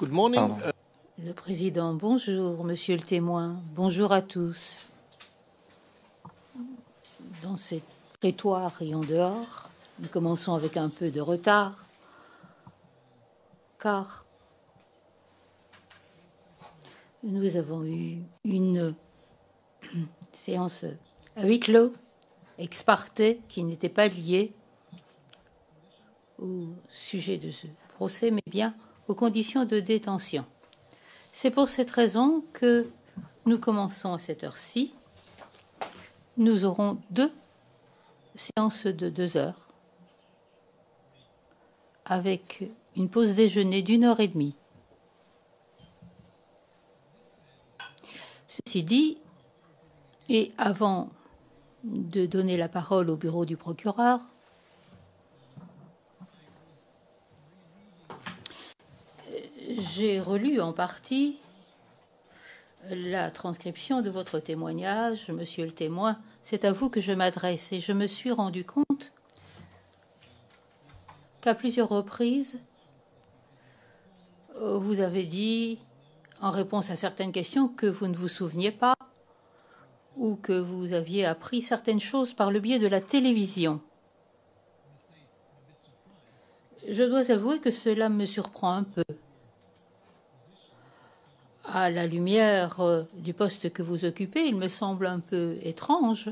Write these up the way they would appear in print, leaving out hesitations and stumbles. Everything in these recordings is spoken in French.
Good morning. Le président, bonjour, monsieur le témoin, bonjour à tous. Dans cette prétoire et en dehors, nous commençons avec un peu de retard, car nous avons eu une séance à huis clos, ex parte, qui n'était pas liée au sujet de ce procès, mais bien aux conditions de détention. C'est pour cette raison que nous commençons à cette heure-ci. Nous aurons 2 séances de 2 heures avec une pause déjeuner d'1 heure et demie. Ceci dit, et avant de donner la parole au bureau du procureur, j'ai relu en partie la transcription de votre témoignage, monsieur le témoin. C'est à vous que je m'adresse et je me suis rendu compte qu'à plusieurs reprises, vous avez dit, en réponse à certaines questions, que vous ne vous souveniez pas ou que vous aviez appris certaines choses par le biais de la télévision. Je dois avouer que cela me surprend un peu. À la lumière du poste que vous occupez, il me semble un peu étrange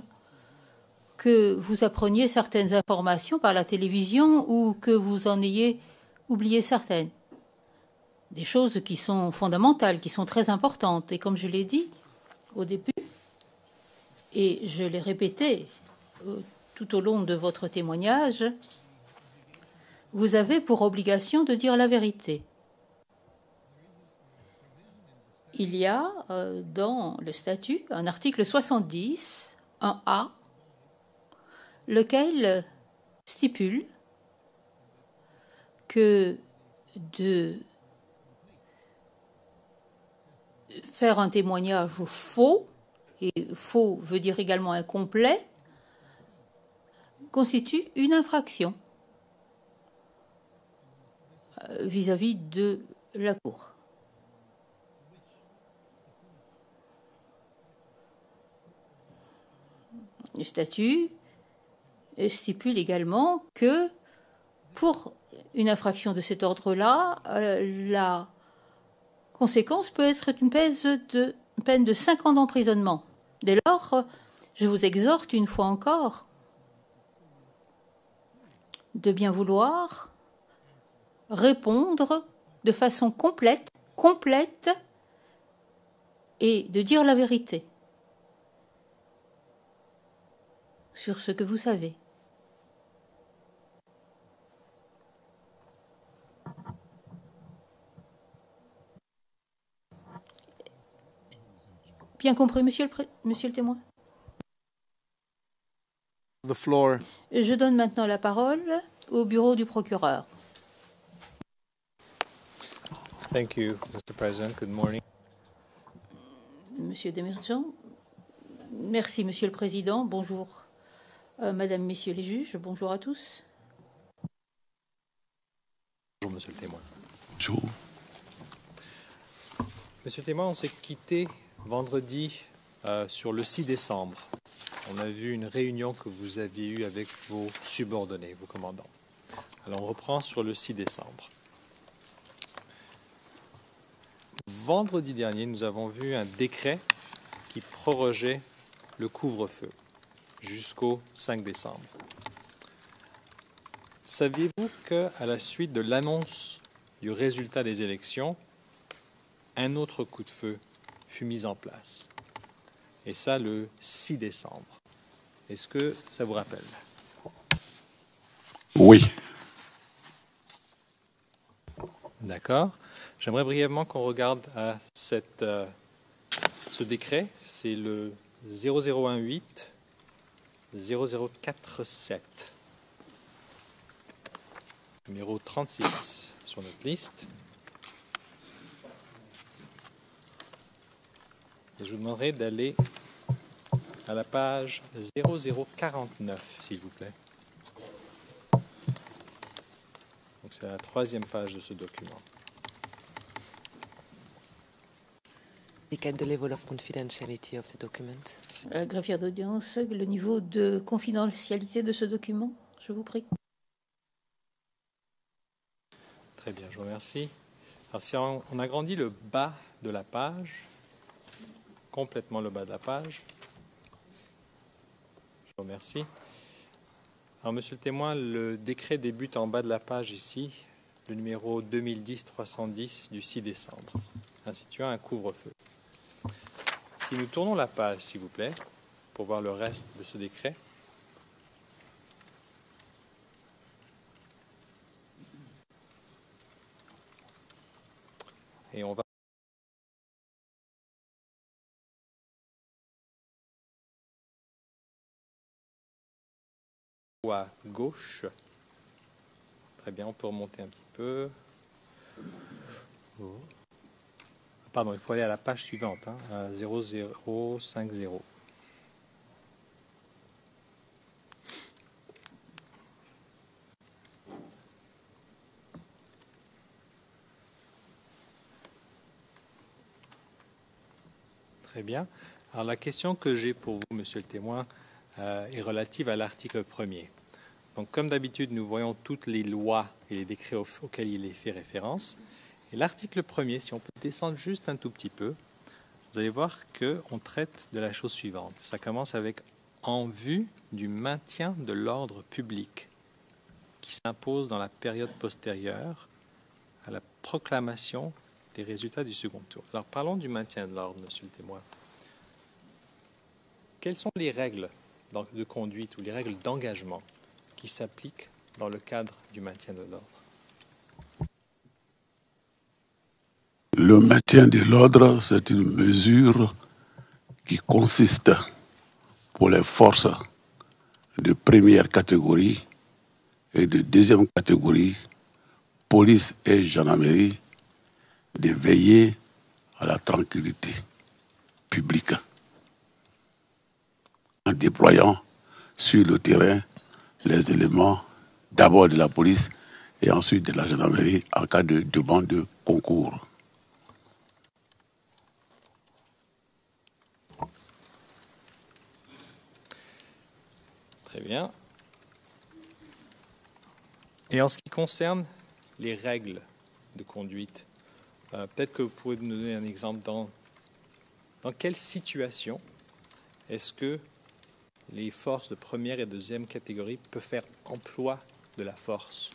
que vous appreniez certaines informations par la télévision ou que vous en ayez oublié certaines. Des choses qui sont fondamentales, qui sont très importantes. Et comme je l'ai dit au début, et je l'ai répété tout au long de votre témoignage, vous avez pour obligation de dire la vérité. Il y a dans le statut un article 70, un A, lequel stipule que de faire un témoignage faux, et faux veut dire également incomplet, constitue une infraction vis-à-vis de la Cour. Le statut stipule également que pour une infraction de cet ordre-là, la conséquence peut être une peine de 5 ans d'emprisonnement. Dès lors, je vous exhorte une fois encore de bien vouloir répondre de façon complète et de dire la vérité sur ce que vous savez. Bien compris, monsieur le témoin. The floor. Je donne maintenant la parole au bureau du procureur. Thank you, Mr. President. Good morning. Monsieur Demirjian. Merci, monsieur le président. Bonjour, madame, messieurs les juges. Bonjour à tous. Bonjour, monsieur le témoin. Bonjour. Monsieur le témoin, on s'est quitté vendredi sur le 6 décembre. On a vu une réunion que vous aviez eue avec vos subordonnés, vos commandants. Alors, on reprend sur le 6 décembre. Vendredi dernier, nous avons vu un décret qui prorogeait le couvre-feu jusqu'au 5 décembre. Saviez-vous qu'à la suite de l'annonce du résultat des élections, un autre coup de feu fut mis en place? Et ça, le 6 décembre. Est-ce que ça vous rappelle? Oui. D'accord. J'aimerais brièvement qu'on regarde à ce décret. C'est le 0018 0047. Numéro 36 sur notre liste. Et je vous demanderai d'aller à la page 0049, s'il vous plaît. Donc c'est la 3e page de ce document. At the level of confidentiality of the document. Greffière d'audience, le niveau de confidentialité de ce document, je vous prie. Très bien, je vous remercie. Alors, si on agrandit le bas de la page, complètement le bas de la page, je vous remercie. Alors, monsieur le témoin, le décret débute en bas de la page ici, le numéro 2010-310 du 6 décembre, instituant un couvre-feu. Si nous tournons la page, s'il vous plaît, pour voir le reste de ce décret. Et on va à gauche. Très bien, on peut remonter un petit peu. Pardon, il faut aller à la page suivante, à 0050. Très bien. Alors la question que j'ai pour vous, monsieur le témoin, est relative à l'article 1er. Donc comme d'habitude, nous voyons toutes les lois et les décrets auxquels il est fait référence. Et l'article 1er, si on peut descendre juste un tout petit peu, vous allez voir qu'on traite de la chose suivante. Ça commence avec « en vue du maintien de l'ordre public » qui s'impose dans la période postérieure à la proclamation des résultats du second tour. Alors parlons du maintien de l'ordre, monsieur le témoin. Quelles sont les règles de conduite ou les règles d'engagement qui s'appliquent dans le cadre du maintien de l'ordre? Le maintien de l'ordre, c'est une mesure qui consiste pour les forces de première catégorie et de deuxième catégorie, police et gendarmerie, de veiller à la tranquillité publique en déployant sur le terrain les éléments d'abord de la police et ensuite de la gendarmerie en cas de demande de concours. Très bien. Et en ce qui concerne les règles de conduite, peut-être que vous pouvez nous donner un exemple dans quelle situation est-ce que les forces de première et deuxième catégorie peuvent faire emploi de la force?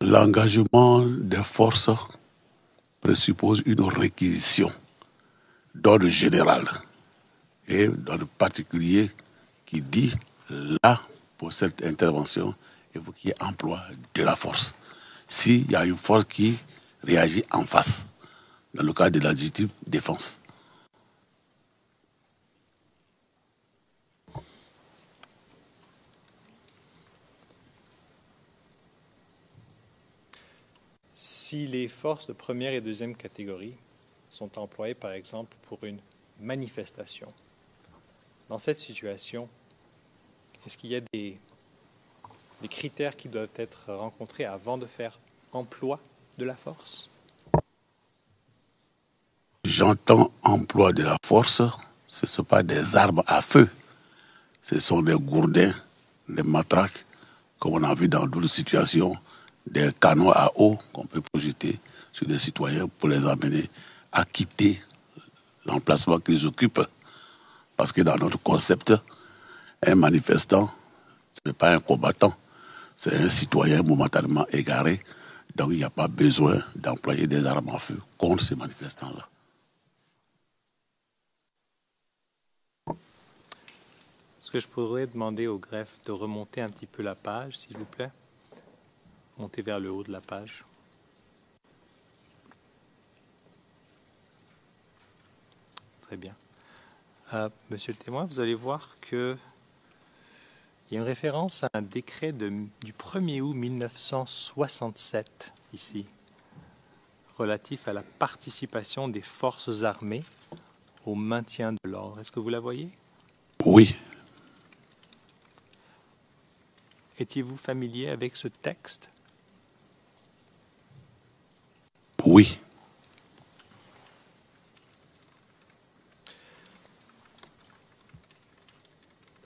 L'engagement des forces présuppose une réquisition d'ordre général et d'ordre particulier qui dit là, pour cette intervention, il faut qu'il y ait emploi de la force. S'il y a une force qui réagit en face, dans le cadre de la légitime défense. Si les forces de première et deuxième catégorie sont employées, par exemple, pour une manifestation, dans cette situation, est-ce qu'il y a des critères qui doivent être rencontrés avant de faire emploi de la force? J'entends emploi de la force, ce ne sont pas des armes à feu, ce sont des gourdins, des matraques, comme on a vu dans d'autres situations, des canons à eau qu'on peut projeter sur des citoyens pour les amener à quitter l'emplacement qu'ils occupent. Parce que dans notre concept, un manifestant, ce n'est pas un combattant, c'est un citoyen momentanément égaré. Donc il n'y a pas besoin d'employer des armes à feu contre ces manifestants-là. Est-ce que je pourrais demander au greffe de remonter un petit peu la page, s'il vous plaît? Monter vers le haut de la page. Très bien. Monsieur le témoin, vous allez voir qu'il y a une référence à un décret du 1er août 1967, ici, relatif à la participation des forces armées au maintien de l'ordre. Est-ce que vous la voyez? Oui. Étiez-vous familier avec ce texte? Oui.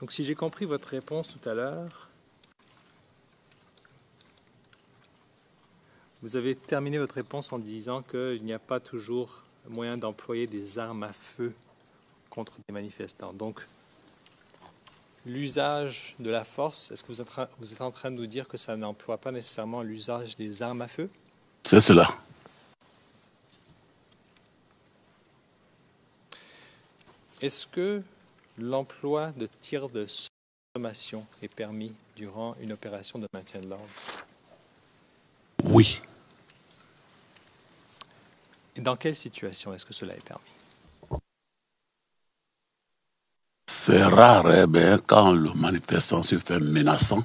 Donc si j'ai compris votre réponse tout à l'heure, vous avez terminé votre réponse en disant qu'il n'y a pas toujours moyen d'employer des armes à feu contre des manifestants. Donc, l'usage de la force, est-ce que vous êtes en train de nous dire que ça n'emploie pas nécessairement l'usage des armes à feu? C'est cela. Est-ce que l'emploi de tirs de sommation est permis durant une opération de maintien de l'ordre? Oui. Et dans quelle situation est-ce que cela est permis? C'est rare, quand le manifestant se fait menaçant,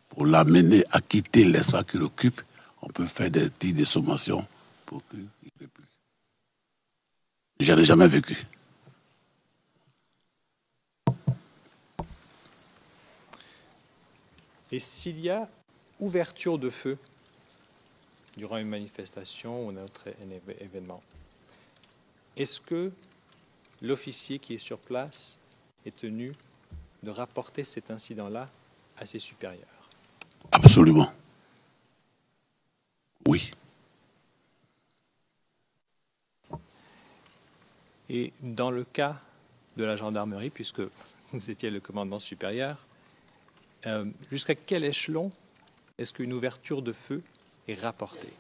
pour l'amener à quitter l'espace qu'il occupe, on peut faire des tirs de sommation pour qu'il ne peut plus. Je n'ai jamais vécu. Et s'il y a ouverture de feu durant une manifestation ou un autre événement, est-ce que l'officier qui est sur place est tenu de rapporter cet incident-là à ses supérieurs? Absolument. Oui. Et dans le cas de la gendarmerie, puisque vous étiez le commandant supérieur, jusqu'à quel échelon est-ce qu'une ouverture de feu est rapportée?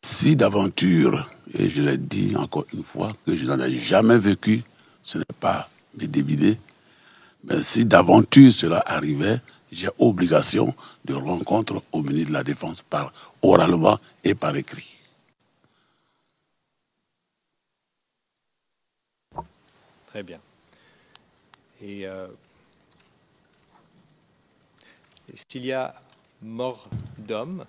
Si d'aventure, et je l'ai dit encore une fois, que je n'en ai jamais vécu, ce n'est pas mes débidés, mais si d'aventure cela arrivait, j'ai obligation de rencontre au ministre de la Défense par oralement et par écrit. Très bien. Et s'il y a mort d'homme,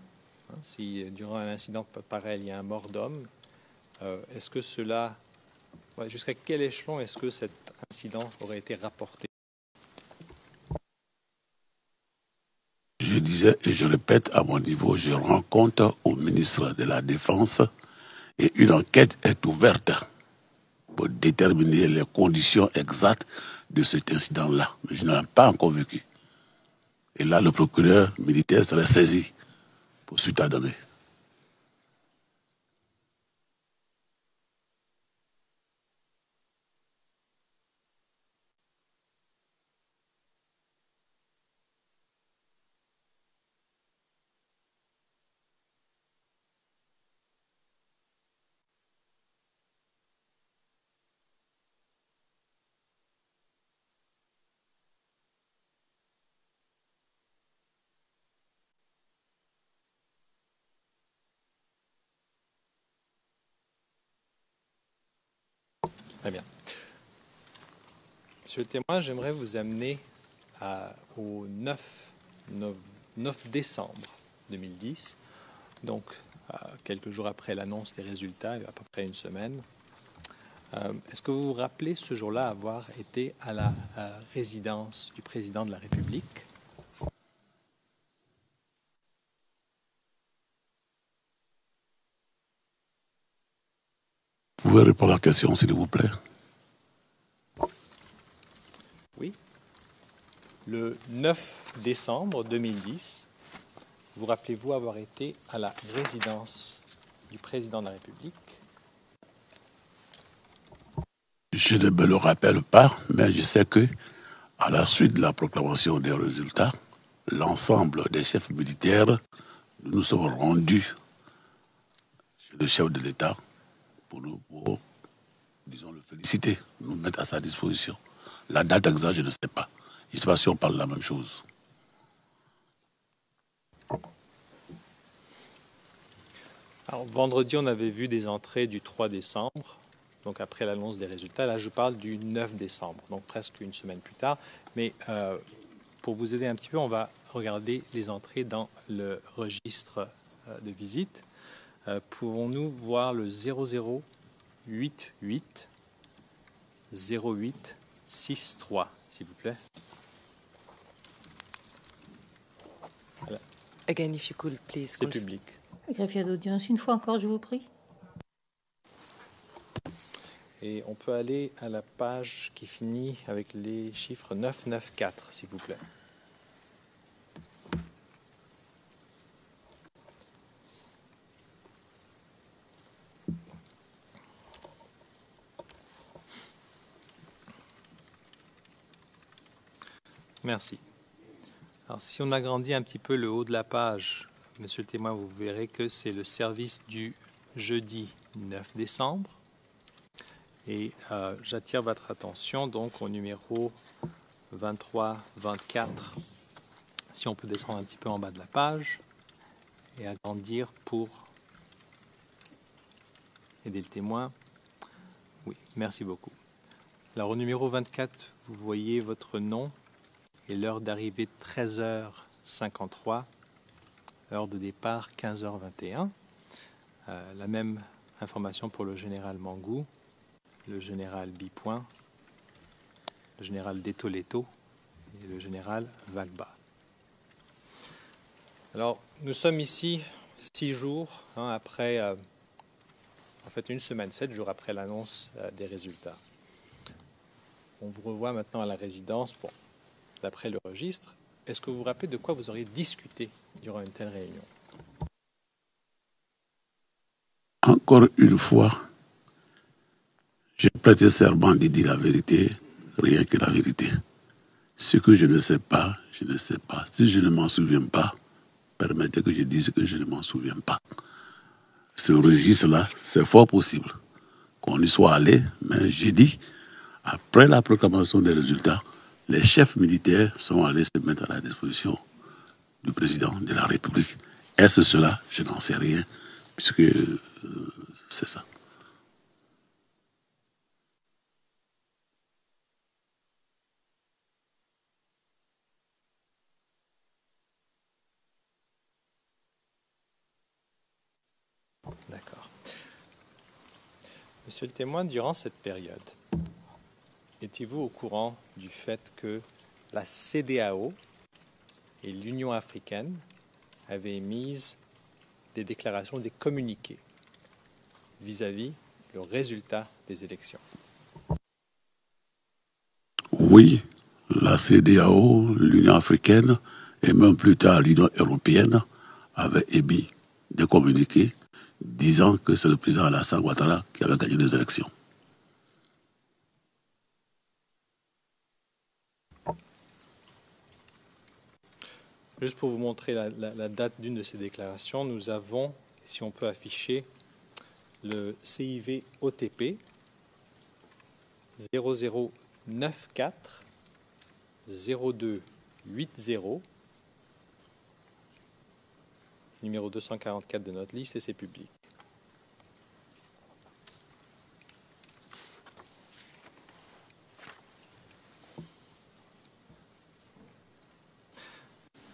si durant un incident pareil, il y a un mort d'homme, est-ce que cela, jusqu'à quel échelon est-ce que cet incident aurait été rapporté? Je disais et je répète, à mon niveau, je rends compte au ministre de la Défense et une enquête est ouverte pour déterminer les conditions exactes de cet incident-là. Mais je n'en ai pas encore vécu. Et là, le procureur militaire serait saisi pour suite à donner. Très bien. Monsieur le témoin, j'aimerais vous amener au 9 décembre 2010, donc quelques jours après l'annonce des résultats, à peu près une semaine. Est-ce que vous vous rappelez ce jour-là avoir été à la résidence du président de la République? Vous pouvez répondre à la question, s'il vous plaît? Oui. Le 9 décembre 2010, vous rappelez-vous avoir été à la résidence du président de la République? Je ne me le rappelle pas, mais je sais que, à la suite de la proclamation des résultats, l'ensemble des chefs militaires, nous sommes rendus chez le chef de l'État pour disons, le féliciter, nous mettre à sa disposition. La date exacte, je ne sais pas. Je ne sais pas si on parle de la même chose. Alors, vendredi, on avait vu des entrées du 3 décembre, donc après l'annonce des résultats. Là, je parle du 9 décembre, donc presque une semaine plus tard. Mais pour vous aider un petit peu, on va regarder les entrées dans le registre de visite. Pouvons-nous voir le 0088 0863, s'il vous plaît? Again, if you could please. C'est public. Greffier d'audience, une fois encore, je vous prie. Et on peut aller à la page qui finit avec les chiffres 994, s'il vous plaît. Merci. Alors, si on agrandit un petit peu le haut de la page, monsieur le témoin, vous verrez que c'est le service du jeudi 9 décembre. Et j'attire votre attention donc au numéro 23-24. Si on peut descendre un petit peu en bas de la page et agrandir pour aider le témoin. Oui, merci beaucoup. Alors au numéro 24, vous voyez votre nom et l'heure d'arrivée 13h53, heure de départ 15h21. La même information pour le général Mangou, le général Bipoint, le général Detoleto et le général Vagba. Alors, nous sommes ici 6 jours après, en fait 1 semaine, 7 jours après l'annonce des résultats. On vous revoit maintenant à la résidence. Bon, d'après le registre, est-ce que vous vous rappelez de quoi vous auriez discuté durant une telle réunion? Encore une fois, j'ai prêté serment de dire la vérité, rien que la vérité. Ce que je ne sais pas, je ne sais pas. Si je ne m'en souviens pas, permettez que je dise que je ne m'en souviens pas. Ce registre-là, c'est fort possible qu'on y soit allé, mais j'ai dit, après la proclamation des résultats, les chefs militaires sont allés se mettre à la disposition du président de la République. Est-ce cela? Je n'en sais rien, puisque c'est ça. D'accord. Monsieur le témoin, durant cette période, étiez-vous au courant du fait que la CEDEAO et l'Union africaine avaient émis des déclarations, des communiqués vis-à-vis le résultat des élections? Oui, la CEDEAO, l'Union africaine et même plus tard l'Union européenne avaient émis des communiqués disant que c'est le président Alassane Ouattara qui avait gagné les élections. Juste pour vous montrer la date d'une de ces déclarations, nous avons, si on peut afficher, le CIV OTP 0094 0280, numéro 244 de notre liste, et c'est public.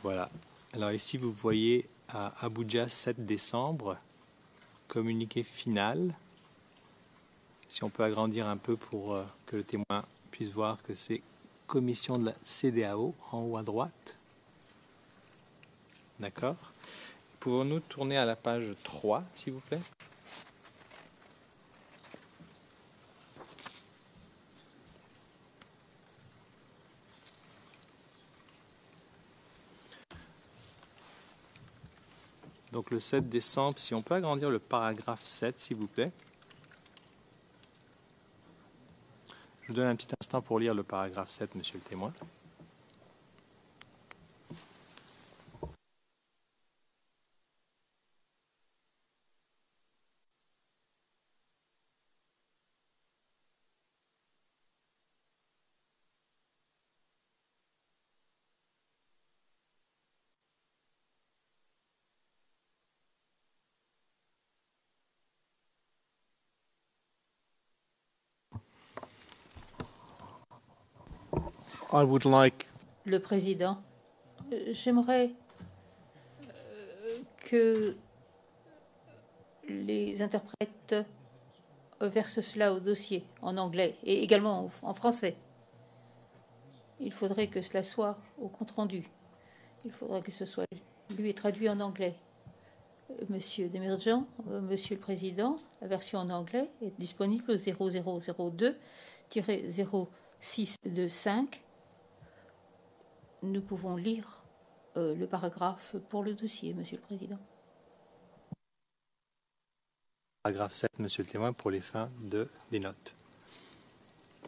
Voilà. Alors ici, vous voyez à Abuja, 7 décembre, communiqué final. Si on peut agrandir un peu pour que le témoin puisse voir que c'est commission de la CEDEAO en haut à droite. D'accord. Pouvons-nous tourner à la page 3, s'il vous plaît? Donc le 7 décembre, si on peut agrandir le paragraphe 7, s'il vous plaît. Je vous donne un petit instant pour lire le paragraphe 7, monsieur le témoin. I would like... Le président, j'aimerais que les interprètes versent cela au dossier en anglais et également en français. Il faudrait que cela soit au compte-rendu. Il faudrait que ce soit lu et traduit en anglais. Monsieur Demirjian, Monsieur le Président, la version en anglais est disponible au 0002-0625. Nous pouvons lire le paragraphe pour le dossier, Monsieur le Président. Paragraphe 7, Monsieur le témoin, pour les fins des notes.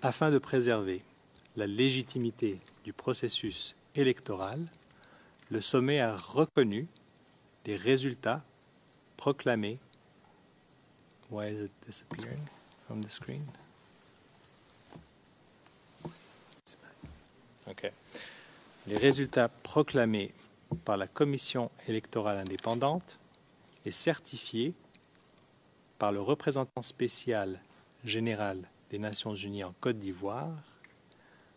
Afin de préserver la légitimité du processus électoral, le sommet a reconnu les résultats proclamés. Why is it disappearing from the screen? Okay. Les résultats proclamés par la Commission électorale indépendante et certifiés par le représentant spécial général des Nations Unies en Côte d'Ivoire,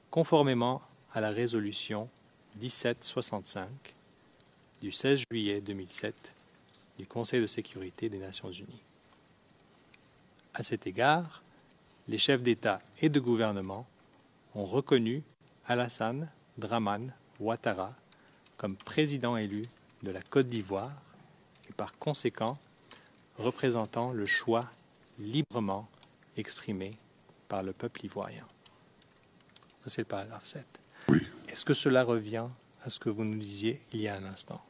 conformément à la résolution 1765 du 16 juillet 2007 du Conseil de sécurité des Nations Unies. À cet égard, les chefs d'État et de gouvernement ont reconnu Alassane Dramane Ouattara comme président élu de la Côte d'Ivoire et par conséquent représentant le choix librement exprimé par le peuple ivoirien. Ça, c'est le paragraphe 7. Oui. Est-ce que cela revient à ce que vous nous disiez il y a un instant?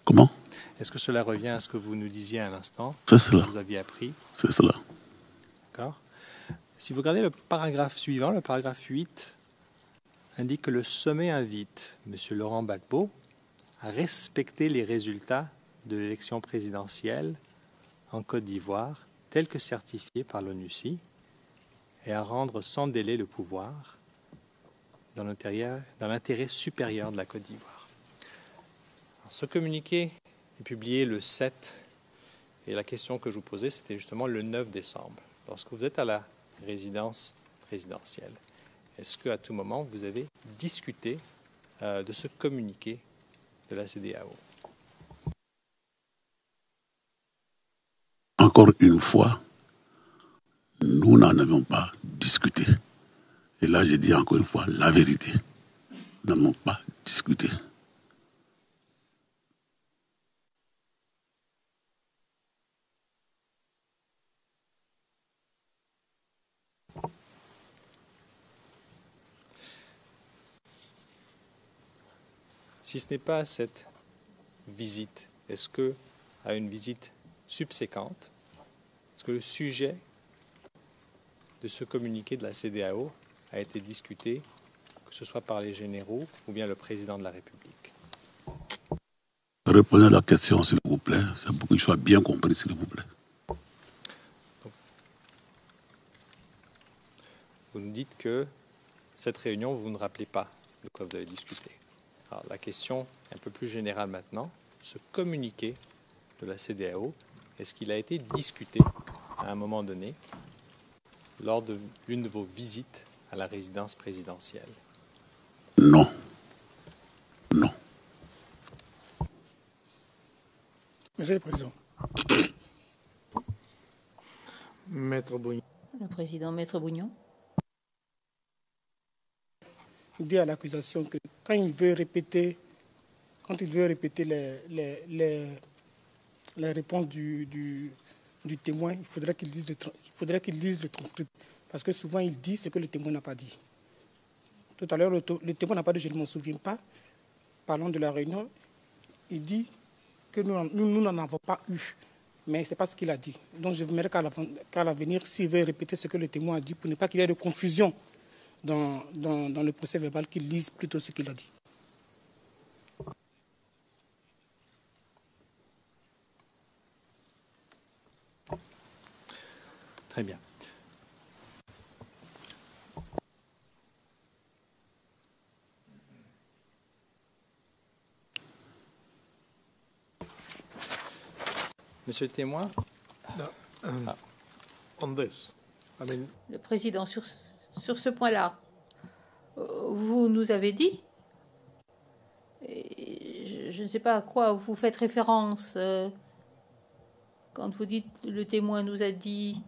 Comment? Est-ce que cela revient à ce que vous nous disiez à un instant? C'est cela. Vous aviez appris? C'est cela. D'accord. Si vous regardez le paragraphe suivant, le paragraphe 8, indique que le sommet invite M. Laurent Gbagbo à respecter les résultats de l'élection présidentielle en Côte d'Ivoire, tels que certifiés par l'ONUCI, et à rendre sans délai le pouvoir dans l'intérêt supérieur de la Côte d'Ivoire. Ce communiqué est publié le 7, et la question que je vous posais, c'était justement le 9 décembre. Lorsque vous êtes à la résidence présidentielle, est-ce qu'à tout moment, vous avez discuté de ce communiqué de la CEDEAO? Encore une fois, nous n'en avons pas discuté. Et là, je dis encore une fois la vérité. Nous n'en avons pas discuté. Si ce n'est pas cette visite, est-ce que, à une visite subséquente, est-ce que le sujet de ce communiqué de la CEDEAO a été discuté, que ce soit par les généraux ou bien le président de la République? Reprenez la question, s'il vous plaît. C'est pour que je sois bien compris, s'il vous plaît. Donc, vous nous dites que cette réunion, vous ne rappelez pas de quoi vous avez discuté. Alors, la question un peu plus générale maintenant, ce communiqué de la CEDEAO, est-ce qu'il a été discuté à un moment donné lors de l'une de vos visites à la résidence présidentielle? Non. Non. Monsieur le Président. Maître Bougnon. Le Président, Maître Bougnon. Il dit à l'accusation que quand il veut répéter les réponses du témoin, il faudrait qu'il lise le transcript. Parce que souvent, il dit ce que le témoin n'a pas dit. Tout à l'heure, le témoin n'a pas dit, je ne m'en souviens pas. Parlons de la réunion. Il dit que nous n'en avons pas eu. Mais ce n'est pas ce qu'il a dit. Donc, je voudrais qu'à l'avenir, s'il veut répéter ce que le témoin a dit, pour ne pas qu'il y ait de confusion dans le procès verbal, qu'il lise plutôt ce qu'il a dit. Très bien. Monsieur le témoin? On this, I mean, Le Président, sur ce point-là, vous nous avez dit, et je ne sais pas à quoi vous faites référence quand vous dites le témoin nous a dit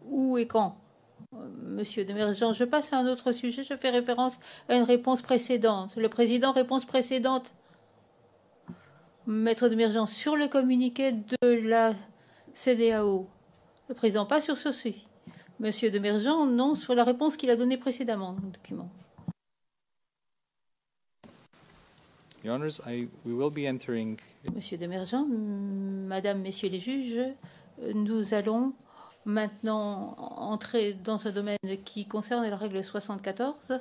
où et quand. Monsieur Demirjian, je passe à un autre sujet, je fais référence à une réponse précédente. Le Président, réponse précédente. Maître Demirjean, sur le communiqué de la CEDEAO, le président, pas sur ceci. Monsieur Demirjean, non, sur la réponse qu'il a donnée précédemment dans le document. Your Honors, we will be entering. Monsieur Demirjean, Madame, Messieurs les juges, nous allons maintenant entrer dans un domaine qui concerne la règle 74.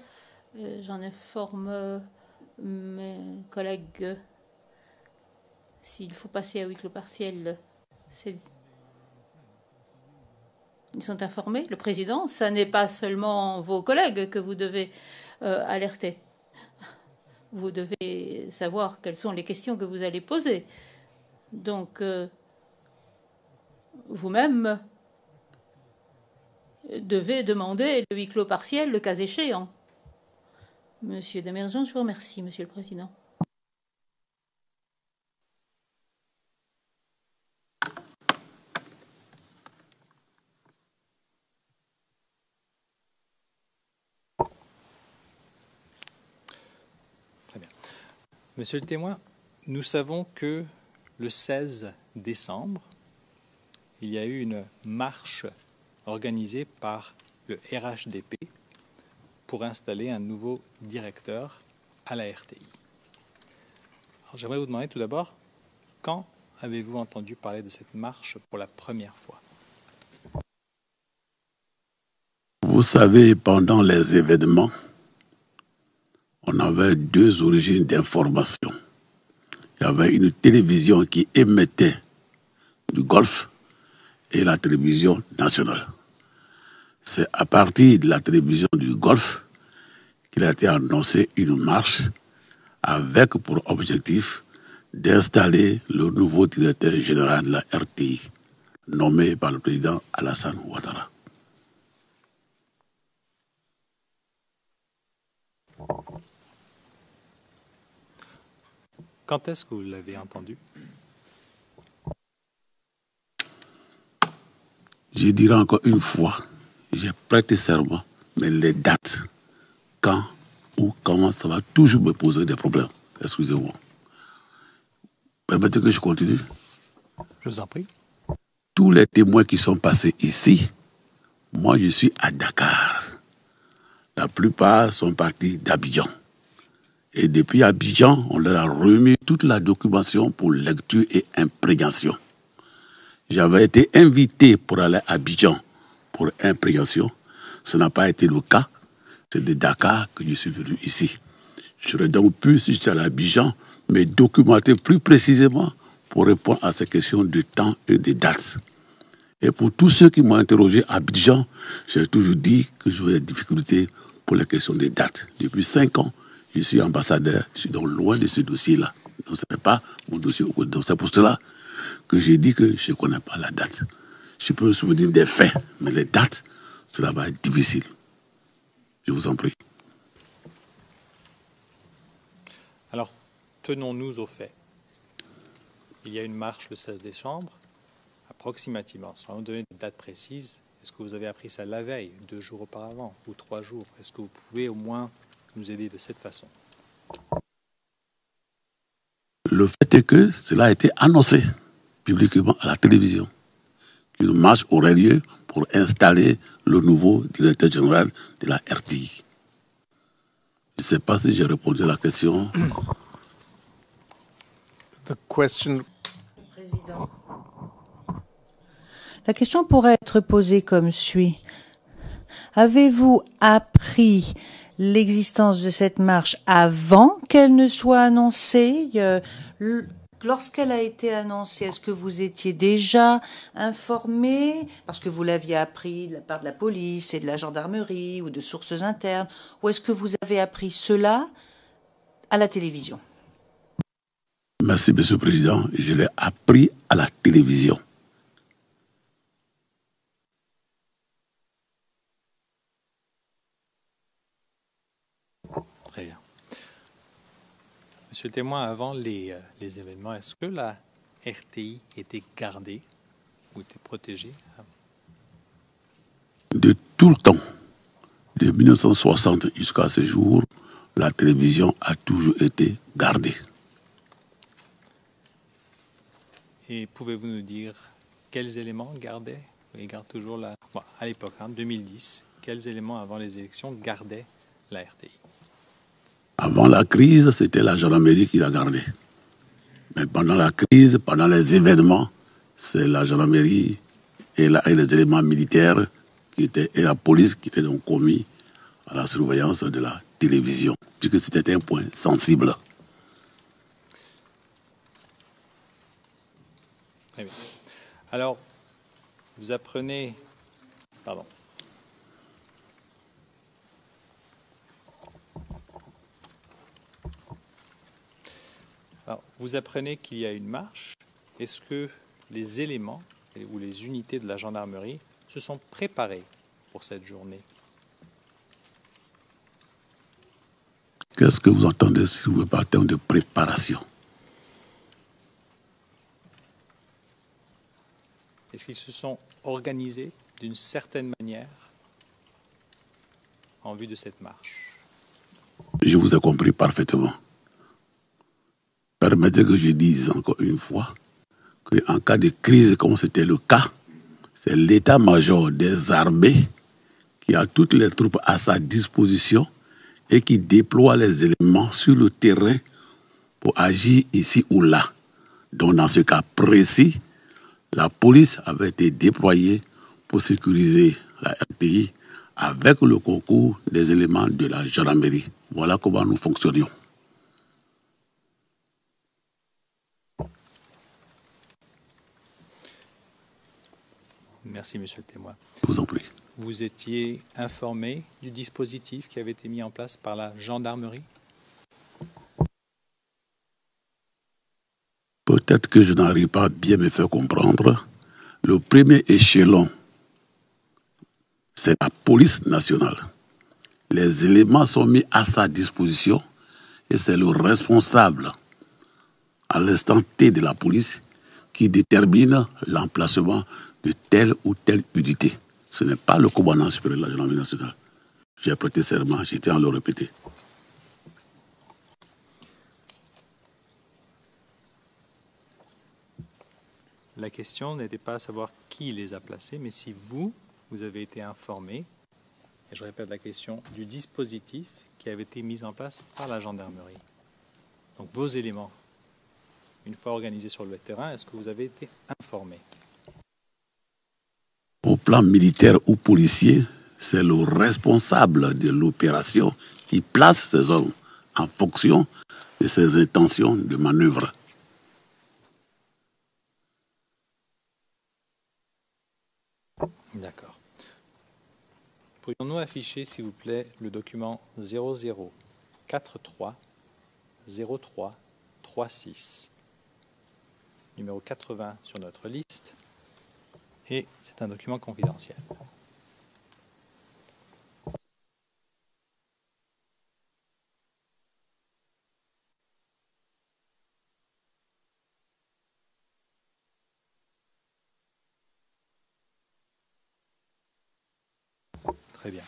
J'en informe mes collègues. S'il faut passer à huis clos partiel, ils sont informés. Le président, ça n'est pas seulement vos collègues que vous devez alerter. Vous devez savoir quelles sont les questions que vous allez poser. Donc, vous-même devez demander le huis clos partiel, le cas échéant. Monsieur Demirjean, je vous remercie, Monsieur le Président. Très bien. Monsieur le témoin, nous savons que le 16 décembre, il y a eu une marche organisée par le RHDP pour installer un nouveau directeur à la RTI. Alors, j'aimerais vous demander tout d'abord, quand avez-vous entendu parler de cette marche pour la première fois? Vous savez, pendant les événements, on avait deux origines d'information. Il y avait une télévision qui émettait du Golfe et la télévision nationale. C'est à partir de la télévision du Golfe qu'il a été annoncé une marche avec pour objectif d'installer le nouveau directeur général de la RTI, nommé par le président Alassane Ouattara. Quand est-ce que vous l'avez entendu? Je dirais encore une fois, j'ai prêté serment, mais les dates, quand ou comment, ça va toujours me poser des problèmes. Excusez-moi. Permettez que je continue. Je vous en prie. Tous les témoins qui sont passés ici, moi je suis à Dakar. La plupart sont partis d'Abidjan. Et depuis Abidjan, on leur a remis toute la documentation pour lecture et imprégnation. J'avais été invité pour aller à Abidjan pour imprégnation. Ce n'a pas été le cas. C'est de Dakar que je suis venu ici. J'aurais donc pu, si j'étais allé à Abidjan, me documenter plus précisément pour répondre à ces questions de temps et de dates. Et pour tous ceux qui m'ont interrogé à Abidjan, j'ai toujours dit que j'avais des difficultés pour les questions des dates. Depuis 5 ans, je suis ambassadeur, je suis donc loin de ce dossier-là. Donc ce n'est pas mon dossier. Donc c'est pour cela que j'ai dit que je ne connais pas la date. Je peux me souvenir des faits, mais les dates, cela va être difficile. Je vous en prie. Alors, tenons-nous aux faits. Il y a une marche le 16 décembre, approximativement, sans vous donner de date précise. Est-ce que vous avez appris ça la veille, 2 jours auparavant, ou 3 jours? Est-ce que vous pouvez au moins nous aider de cette façon? Le fait est que cela a été annoncé publiquement à la télévision. Une marche aurait lieu pour installer le nouveau directeur général de la RTI. Je ne sais pas si j'ai répondu à la question. The question. Président. La question pourrait être posée comme suit. Avez-vous appris l'existence de cette marche avant qu'elle ne soit annoncée? Lorsqu'elle a été annoncée, est-ce que vous étiez déjà informé, parce que vous l'aviez appris de la part de la police et de la gendarmerie ou de sources internes, ou est-ce que vous avez appris cela à la télévision? Merci, Monsieur le Président. Je l'ai appris à la télévision. Très bien. Monsieur le témoin, avant les événements, est-ce que la RTI était gardée ou était protégée? De tout le temps, de 1960 jusqu'à ce jour, la télévision a toujours été gardée. Et pouvez-vous nous dire quels éléments gardaient, et gardent toujours à l'époque, 2010, quels éléments avant les élections gardaient la RTI? Avant la crise, c'était la gendarmerie qui la gardait. Mais pendant la crise, pendant les événements, c'est la gendarmerie et les éléments militaires et la police qui étaient donc commis à la surveillance de la télévision, puisque c'était un point sensible. Très bien. Alors, vous apprenez... Pardon. Alors, vous apprenez qu'il y a une marche. Est-ce que les éléments ou les unités de la gendarmerie se sont préparés pour cette journée? Qu'est-ce que vous entendez si vous parlez en termes de préparation? Est-ce qu'ils se sont organisés d'une certaine manière en vue de cette marche? Je vous ai compris parfaitement. Permettez que je dise encore une fois qu'en cas de crise, comme c'était le cas, c'est l'état-major des armées qui a toutes les troupes à sa disposition et qui déploie les éléments sur le terrain pour agir ici ou là. Donc dans ce cas précis, la police avait été déployée pour sécuriser la RTI avec le concours des éléments de la gendarmerie. Voilà comment nous fonctionnions. Merci, monsieur le témoin. Je vous en prie. Vous étiez informé du dispositif qui avait été mis en place par la gendarmerie? Peut-être que je n'arrive pas à bien me faire comprendre. Le premier échelon, c'est la police nationale. Les éléments sont mis à sa disposition et c'est le responsable, à l'instant T de la police, qui détermine l'emplacement de telle ou telle unité. Ce n'est pas le commandant supérieur de la gendarmerie nationale. J'ai prêté serment, je tiens à le répéter. La question n'était pas à savoir qui les a placés, mais si vous avez été informé, et je répète la question, du dispositif qui avait été mis en place par la gendarmerie. Donc vos éléments, une fois organisés sur le terrain, est-ce que vous avez été informé? Au plan militaire ou policier, c'est le responsable de l'opération qui place ses hommes en fonction de ses intentions de manœuvre. D'accord. Pourrions-nous afficher, s'il vous plaît, le document 00430336, numéro 80 sur notre liste, et c'est un document confidentiel. Très bien.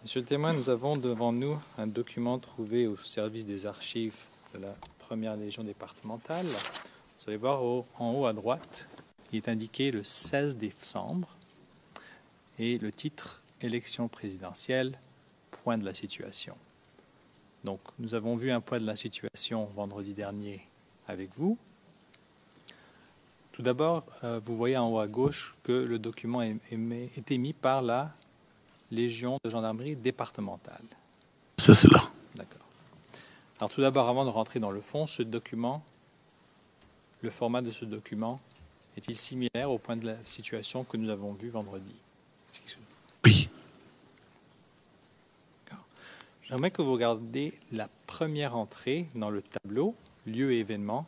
Monsieur le témoin, nous avons devant nous un document trouvé au service des archives de la Première Légion départementale. Vous allez voir en haut à droite, il est indiqué le 16 décembre et le titre « Élection présidentielle, point de la situation ». Donc, nous avons vu un point de la situation vendredi dernier avec vous. Tout d'abord, vous voyez en haut à gauche que le document est émis par la Légion de gendarmerie départementale. C'est cela. D'accord. Alors tout d'abord, avant de rentrer dans le fond, ce document, le format de ce document, est-il similaire au point de la situation que nous avons vu vendredi? Oui. J'aimerais que vous regardiez la première entrée dans le tableau, lieu et événement,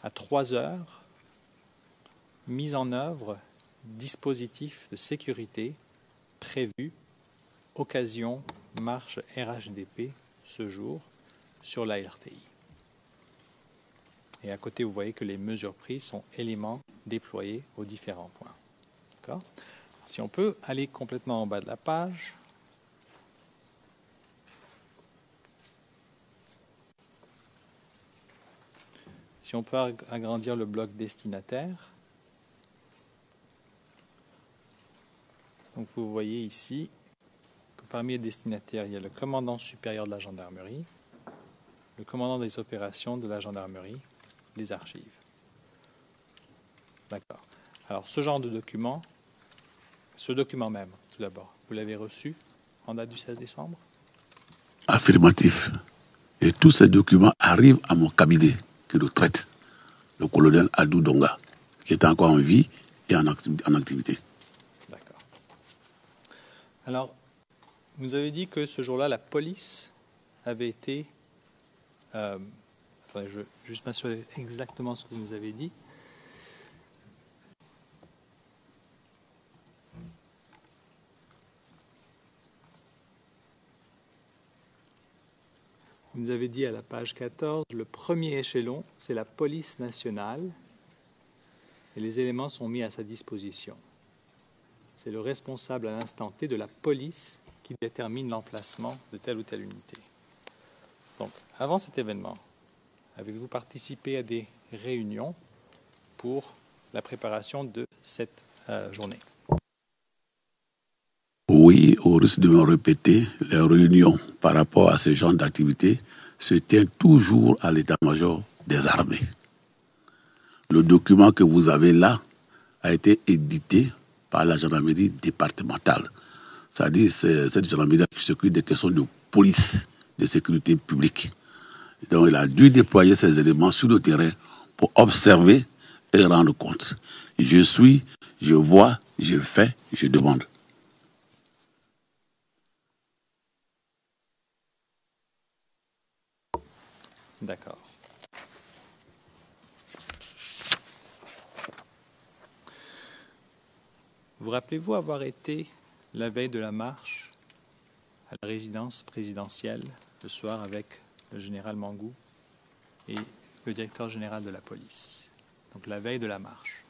à 3 heures, mise en œuvre, dispositif de sécurité prévu, occasion, marche RHDP ce jour sur la RTI. Et à côté, vous voyez que les mesures prises sont éléments déployés aux différents points. D'accord ? Si on peut aller complètement en bas de la page. Si on peut agrandir le bloc destinataire, donc vous voyez ici que parmi les destinataires, il y a le commandant supérieur de la gendarmerie, le commandant des opérations de la gendarmerie, les archives. D'accord. Alors, ce genre de document, ce document même, tout d'abord, vous l'avez reçu en date du 16 décembre? Affirmatif. Et tous ces documents arrivent à mon cabinet qui le traite, le colonel Adou Donga, qui est encore en vie et en activité. D'accord. Alors, vous avez dit que ce jour-là, la police avait été... attendez, je veux juste m'assurer exactement ce que vous nous avez dit. Vous nous avez dit à la page 14, le premier échelon, c'est la police nationale et les éléments sont mis à sa disposition. C'est le responsable à l'instant T de la police qui détermine l'emplacement de telle ou telle unité. Donc, avant cet événement, avez-vous participé à des réunions pour la préparation de cette journée? Oui, au risque de me répéter, les réunions par rapport à ce genre d'activité se tiennent toujours à l'état-major des armées. Le document que vous avez là a été édité par la gendarmerie départementale. C'est-à-dire c'est cette gendarmerie qui s'occupe des questions de police, de sécurité publique. Donc il a dû déployer ces éléments sur le terrain pour observer et rendre compte. Je suis, je vois, je fais, je demande. D'accord. Vous rappelez-vous avoir été la veille de la marche à la résidence présidentielle le soir avec le général Mangou et le directeur général de la police? Donc la veille de la marche.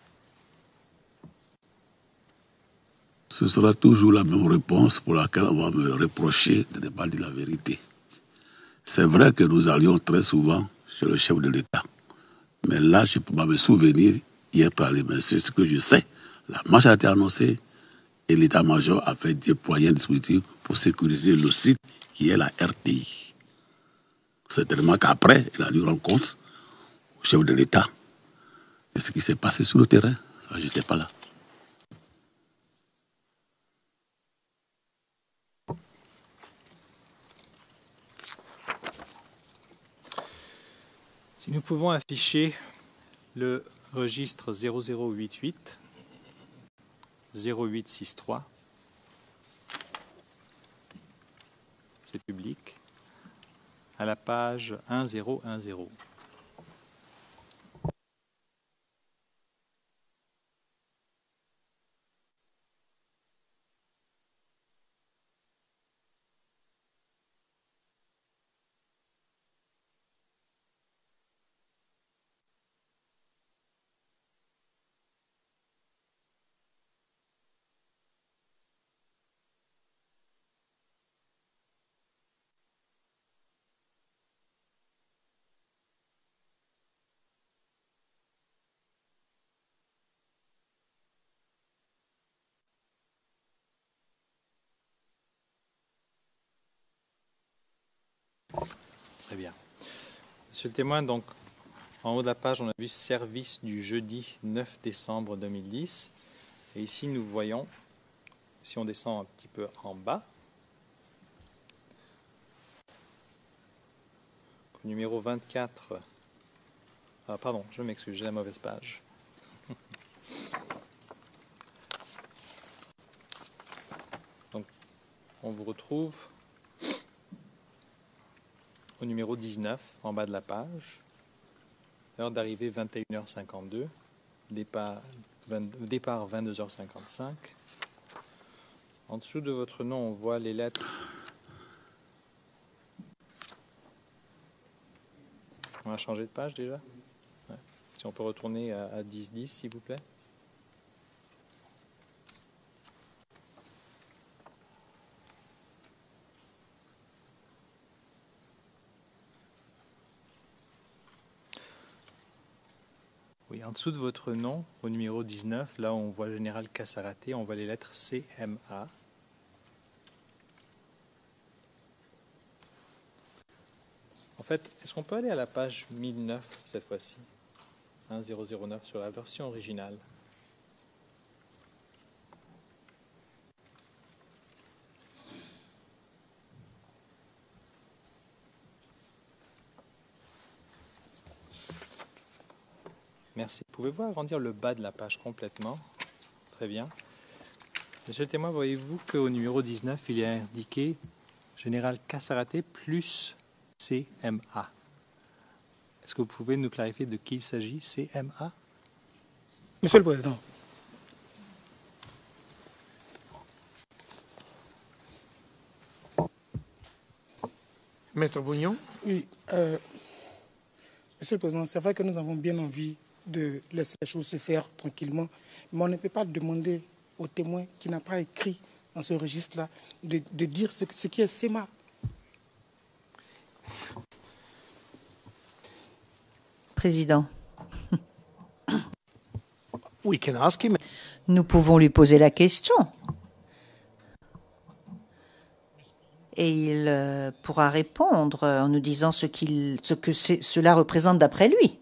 Ce sera toujours la même réponse pour laquelle on va me reprocher de ne pas dire la vérité. C'est vrai que nous allions très souvent chez le chef de l'État. Mais là, je ne peux pas me souvenir y être allé. Mais c'est ce que je sais. La marche a été annoncée et l'état-major a fait déployer un dispositif pour sécuriser le site qui est la RTI. Certainement qu'après, il a dû rendre compte au chef de l'État de ce qui s'est passé sur le terrain. Ça, je n'étais pas là. Si nous pouvons afficher le registre 0088 0863, c'est public, à la page 1010. Très bien. Monsieur le témoin, donc, en haut de la page, on a vu service du jeudi 9 décembre 2010. Et ici, nous voyons, si on descend un petit peu en bas, numéro 24. Ah, pardon, je m'excuse, j'ai la mauvaise page. Donc, on vous retrouve au numéro 19, en bas de la page. Heure d'arrivée 21h52, départ 22h55. En dessous de votre nom, on voit les lettres. On a changé de page déjà? Ouais. Si on peut retourner à 10-10, s'il vous plaît. en dessous de votre nom, au numéro 19, là on voit Général Cassaraté, on voit les lettres CMA. En fait, est-ce qu'on peut aller à la page 1009 cette fois-ci, 1009 sur la version originale? Merci. Pouvez-vous agrandir le bas de la page complètement? Très bien. Monsieur le témoin, voyez-vous qu'au numéro 19, il est indiqué Général Cassaraté plus CMA. Est-ce que vous pouvez nous clarifier de qui il s'agit, CMA? Monsieur le Président, Maître Bougnon, oui, Monsieur le Président, c'est vrai que nous avons bien envie de laisser les choses se faire tranquillement, mais on ne peut pas demander au témoin qui n'a pas écrit dans ce registre-là de dire ce qui est CMA. Président, we can ask him. nous pouvons lui poser la question. Et il pourra répondre en nous disant ce que cela représente d'après lui.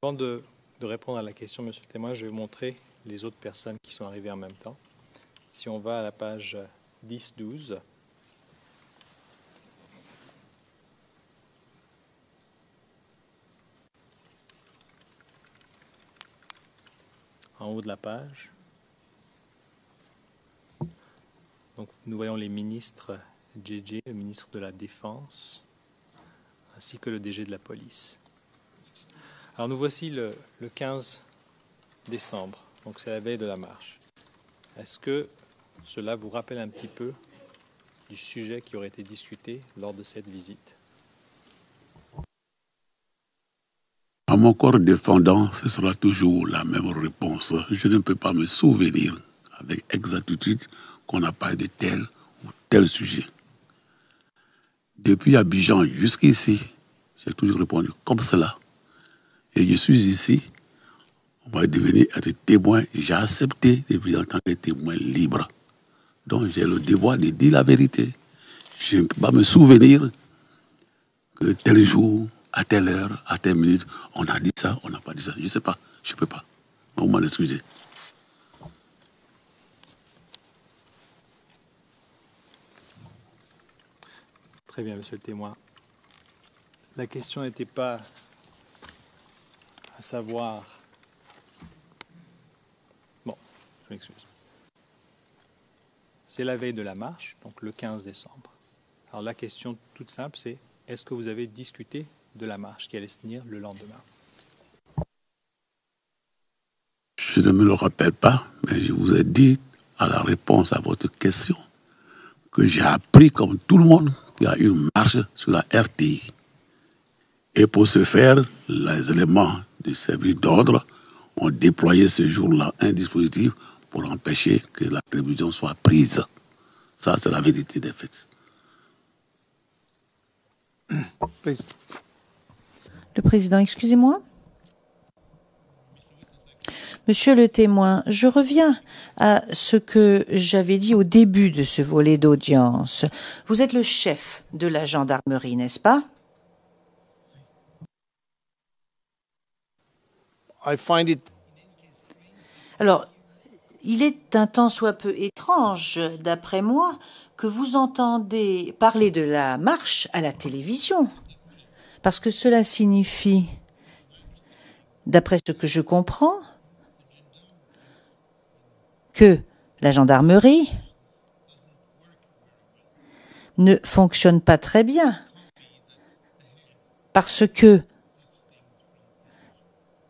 Avant de répondre à la question, monsieur le témoin, je vais vous montrer les autres personnes qui sont arrivées en même temps. Si on va à la page 10-12, en haut de la page, donc nous voyons les ministres JJ, le ministre de la Défense, ainsi que le DG de la police. Alors nous voici le 15 décembre, donc c'est la veille de la marche. Est-ce que cela vous rappelle un petit peu du sujet qui aurait été discuté lors de cette visite? À mon corps défendant, ce sera toujours la même réponse. Je ne peux pas me souvenir avec exactitude qu'on n'a pas de tel ou tel sujet. Depuis Abidjan jusqu'ici, j'ai toujours répondu comme cela. Et je suis ici, on va devenir être témoin, et j'ai accepté de vivre en tant que témoin libre. Donc j'ai le devoir de dire la vérité. Je ne peux pas me souvenir que tel jour, à telle heure, à telle minute, on a dit ça, on n'a pas dit ça. Je ne sais pas, je ne peux pas. Vous m'en excusez. Très bien, monsieur le témoin. La question n'était pas à savoir... Bon, je m'excuse. C'est la veille de la marche, donc le 15 décembre. Alors la question toute simple, c'est est-ce que vous avez discuté de la marche qui allait se tenir le lendemain? Je ne me le rappelle pas, mais je vous ai dit à la réponse à votre question que j'ai appris comme tout le monde qu'il y a une marche sur la RTI. Et pour ce faire, les éléments du service d'ordre ont déployé ce jour-là un dispositif pour empêcher que la télévision soit prise. Ça, c'est la vérité des faits. Please. Le président, excusez-moi. Monsieur le témoin, je reviens à ce que j'avais dit au début de ce volet d'audience. Vous êtes le chef de la gendarmerie, n'est-ce pas? I find it. Alors, il est un tant soit peu étrange, d'après moi, que vous entendez parler de la marche à la télévision. Parce que cela signifie, d'après ce que je comprends, que la gendarmerie ne fonctionne pas très bien. Parce que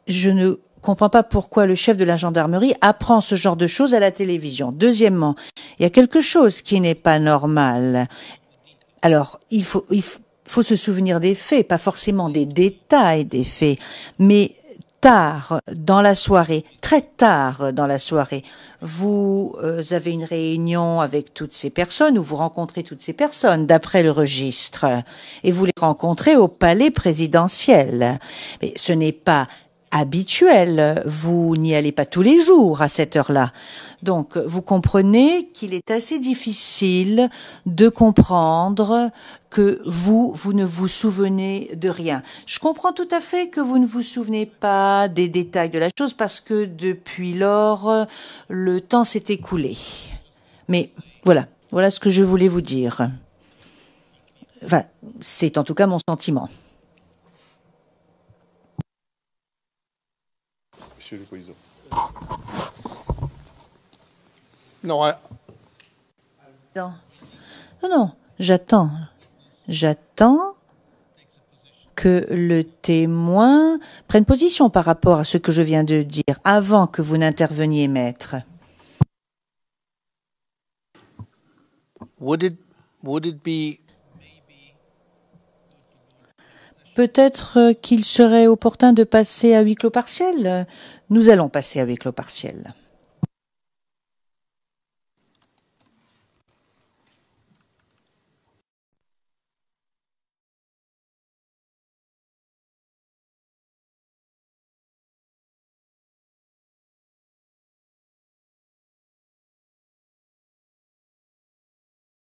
je ne comprends pas pourquoi le chef de la gendarmerie apprend ce genre de choses à la télévision. Deuxièmement, il y a quelque chose qui n'est pas normal. Alors, il faut se souvenir des faits, pas forcément des détails des faits, mais tard dans la soirée, très tard dans la soirée, vous avez une réunion avec toutes ces personnes ou vous rencontrez toutes ces personnes d'après le registre et vous les rencontrez au palais présidentiel. Mais ce n'est pas habituel, vous n'y allez pas tous les jours à cette heure-là. Donc, vous comprenez qu'il est assez difficile de comprendre que vous ne vous souvenez de rien. Je comprends tout à fait que vous ne vous souvenez pas des détails de la chose parce que depuis lors, le temps s'est écoulé. Mais voilà ce que je voulais vous dire. Enfin, c'est en tout cas mon sentiment. Monsieur le Président. No, Non, j'attends. J'attends que le témoin prenne position par rapport à ce que je viens de dire avant que vous n'interveniez, maître. would it be Peut-être qu'il serait opportun de passer à huis clos partiel. Nous allons passer à huis clos partiel.